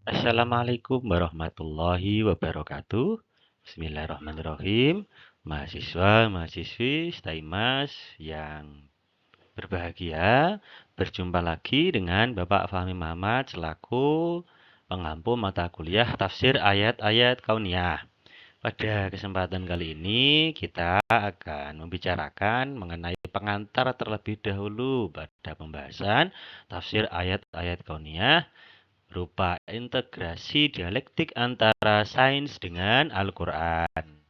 Assalamualaikum warahmatullahi wabarakatuh. Bismillahirrahmanirrahim. Mahasiswa-mahasiswi STAIMAS yang berbahagia, berjumpa lagi dengan Bapak Fahmi Muhammad selaku pengampu mata kuliah tafsir ayat-ayat kauniyah. Pada kesempatan kali ini kita akan membicarakan mengenai pengantar terlebih dahulu pada pembahasan tafsir ayat-ayat kauniyah berupa integrasi dialektik antara sains dengan Al-Quran.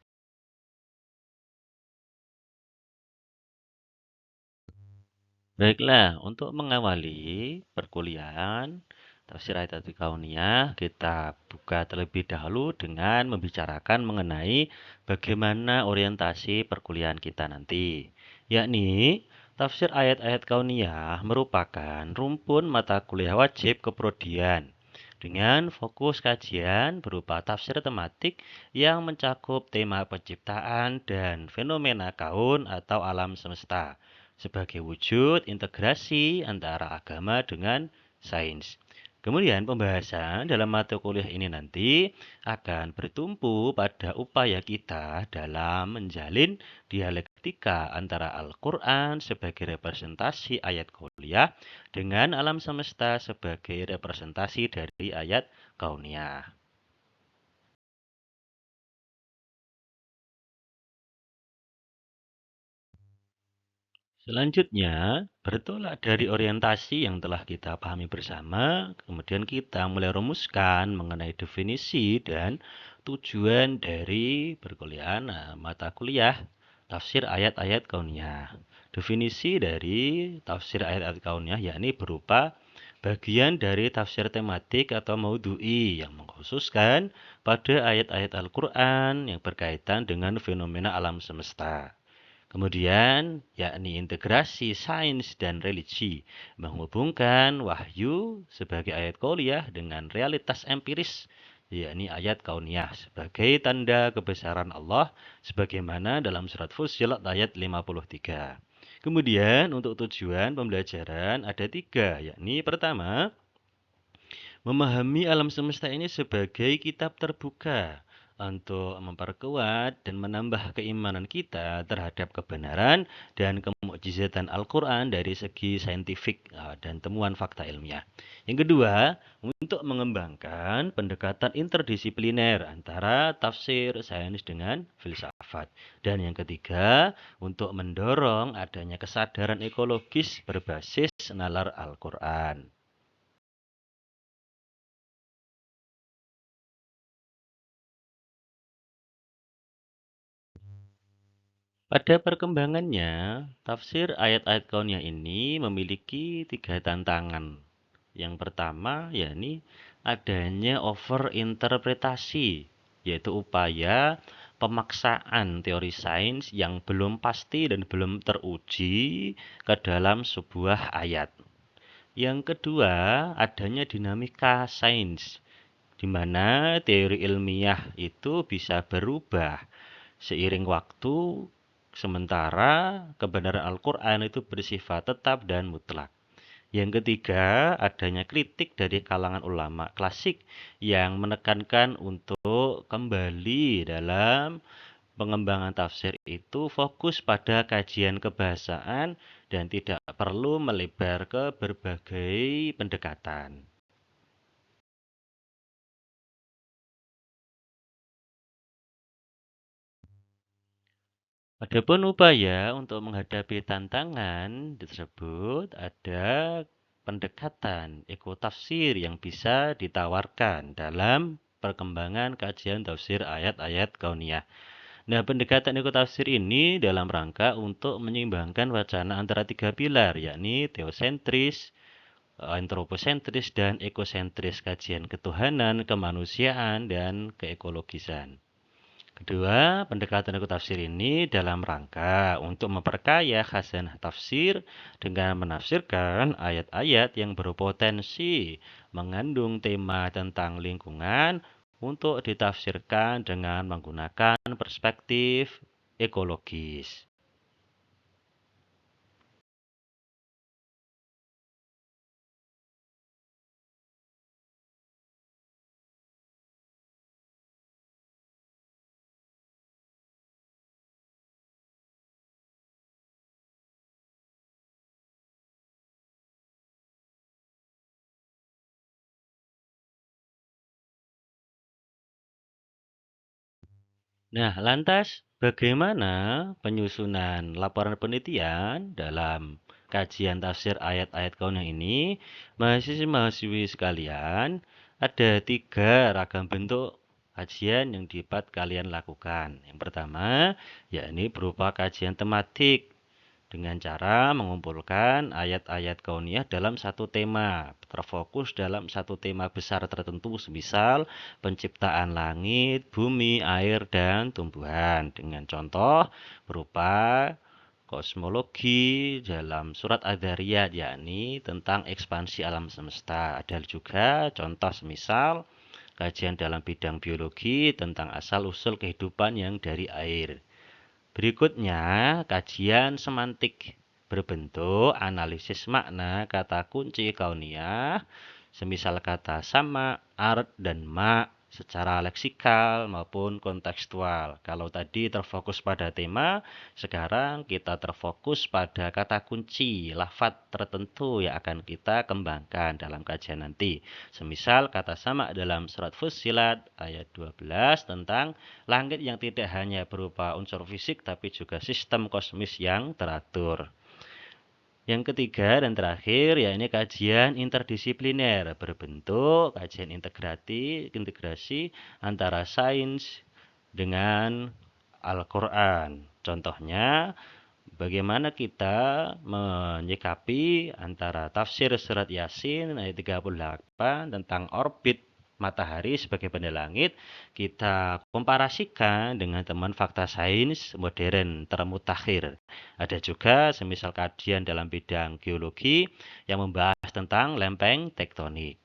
Baiklah, untuk mengawali perkuliahan tafsir ayat kauniyah, kita buka terlebih dahulu dengan membicarakan mengenai bagaimana orientasi perkuliahan kita nanti. Yakni, tafsir ayat-ayat kauniyah merupakan rumpun mata kuliah wajib keprodian dengan fokus kajian berupa tafsir tematik yang mencakup tema penciptaan dan fenomena kaun atau alam semesta sebagai wujud integrasi antara agama dengan sains. Kemudian pembahasan dalam mata kuliah ini nanti akan bertumpu pada upaya kita dalam menjalin dialektika antara Al-Quran sebagai representasi ayat kuliah dengan alam semesta sebagai representasi dari ayat kauniyah. Selanjutnya, bertolak dari orientasi yang telah kita pahami bersama, kemudian kita mulai rumuskan mengenai definisi dan tujuan dari perkuliahan mata kuliah tafsir ayat-ayat kauniyah. Definisi dari tafsir ayat-ayat kauniyah yakni berupa bagian dari tafsir tematik atau maudhu'i yang mengkhususkan pada ayat-ayat Al-Quran yang berkaitan dengan fenomena alam semesta. Kemudian, yakni integrasi sains dan religi, menghubungkan wahyu sebagai ayat qauliyah dengan realitas empiris, yakni ayat kauniyah sebagai tanda kebesaran Allah sebagaimana dalam surat Fussilat ayat 53. Kemudian, untuk tujuan pembelajaran ada tiga, yakni pertama, memahami alam semesta ini sebagai kitab terbuka untuk memperkuat dan menambah keimanan kita terhadap kebenaran dan kemukjizatan Al-Quran dari segi saintifik dan temuan fakta ilmiah. Yang kedua, untuk mengembangkan pendekatan interdisipliner antara tafsir sains dengan filsafat. Dan yang ketiga, untuk mendorong adanya kesadaran ekologis berbasis nalar Al-Quran. Pada perkembangannya, tafsir ayat-ayat kauniyah ini memiliki tiga tantangan. Yang pertama, yakni adanya overinterpretasi, yaitu upaya pemaksaan teori sains yang belum pasti dan belum teruji ke dalam sebuah ayat. Yang kedua, adanya dinamika sains, di mana teori ilmiah itu bisa berubah seiring waktu, sementara kebenaran Al-Quran itu bersifat tetap dan mutlak. Yang ketiga, adanya kritik dari kalangan ulama klasik yang menekankan untuk kembali dalam pengembangan tafsir itu fokus pada kajian kebahasaan dan tidak perlu melebar ke berbagai pendekatan. Adapun upaya untuk menghadapi tantangan tersebut ada pendekatan ekotafsir yang bisa ditawarkan dalam perkembangan kajian tafsir ayat-ayat kauniyah. Nah, pendekatan ekotafsir ini dalam rangka untuk menyeimbangkan wacana antara tiga pilar, yakni teosentris, antroposentris, dan ekosentris kajian ketuhanan, kemanusiaan, dan keekologisan. Kedua, pendekatan ekotafsir ini dalam rangka untuk memperkaya khazanah tafsir dengan menafsirkan ayat-ayat yang berpotensi mengandung tema tentang lingkungan untuk ditafsirkan dengan menggunakan perspektif ekologis. Nah, lantas bagaimana penyusunan laporan penelitian dalam kajian tafsir ayat-ayat kauniyah ini? Mahasiswa-mahasiswi sekalian, ada 3 ragam bentuk kajian yang dapat kalian lakukan. Yang pertama, yakni berupa kajian tematik dengan cara mengumpulkan ayat-ayat kauniyah dalam satu tema, terfokus dalam satu tema besar tertentu, semisal penciptaan langit, bumi, air, dan tumbuhan. Dengan contoh berupa kosmologi dalam surat Ad-Dzariyat, yakni tentang ekspansi alam semesta. Ada juga contoh semisal kajian dalam bidang biologi tentang asal-usul kehidupan yang dari air. Berikutnya, kajian semantik berbentuk analisis makna kata kunci kauniyah, semisal kata sama, art, dan ma secara leksikal maupun kontekstual. Kalau tadi terfokus pada tema, sekarang kita terfokus pada kata kunci, lafaz tertentu yang akan kita kembangkan dalam kajian nanti. Semisal kata sama dalam surat Fussilat ayat 12 tentang langit yang tidak hanya berupa unsur fisik tapi juga sistem kosmis yang teratur. Yang ketiga dan terakhir, yakni kajian interdisipliner berbentuk kajian integrasi antara sains dengan Al-Quran. Contohnya, bagaimana kita menyikapi antara tafsir surat Yasin ayat 38 tentang orbit matahari sebagai benda langit, kita komparasikan dengan teman fakta sains modern termutakhir. Ada juga semisal kajian dalam bidang geologi yang membahas tentang lempeng tektonik.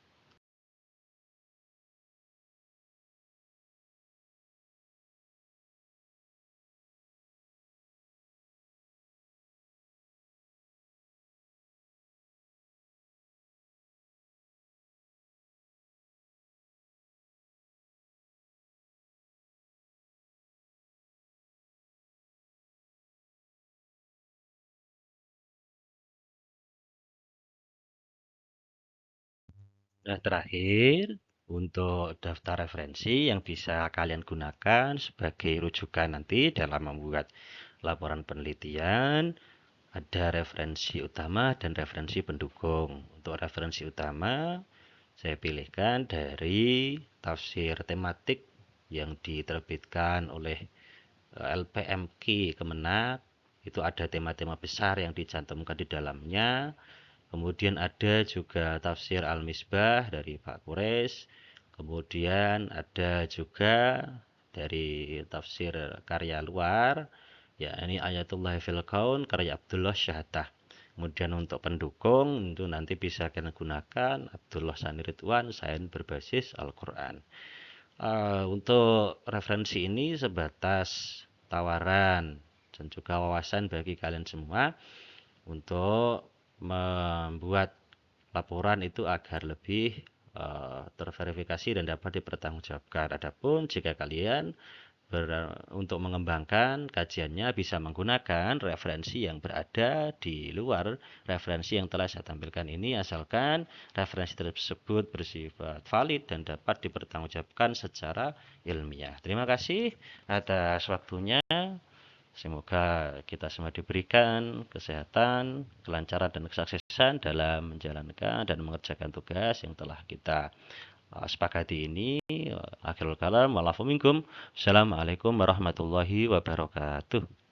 Nah, terakhir, untuk daftar referensi yang bisa kalian gunakan sebagai rujukan nanti dalam membuat laporan penelitian, ada referensi utama dan referensi pendukung. Untuk referensi utama, saya pilihkan dari tafsir tematik yang diterbitkan oleh LPMK Kemenak. Itu ada tema-tema besar yang dicantumkan di dalamnya. Kemudian ada juga tafsir Al-Misbah dari Pak Quraisy. Kemudian ada juga dari tafsir karya luar, yakni Ayatullah fil Kaun karya Abdullah Syahadah. Kemudian untuk pendukung itu nanti bisa kalian gunakan Abdullah Sani Ridwan, sains berbasis Al-Quran. Untuk referensi ini sebatas tawaran dan juga wawasan bagi kalian semua untuk membuat laporan itu agar lebih terverifikasi dan dapat dipertanggungjawabkan. Adapun jika kalian untuk mengembangkan kajiannya bisa menggunakan referensi yang berada di luar referensi yang telah saya tampilkan ini, asalkan referensi tersebut bersifat valid dan dapat dipertanggungjawabkan secara ilmiah. Terima kasih atas waktunya. Semoga kita semua diberikan kesehatan, kelancaran, dan kesuksesan dalam menjalankan dan mengerjakan tugas yang telah kita sepakati ini. Akhirul kalam, walafu minkum. Assalamualaikum warahmatullahi wabarakatuh.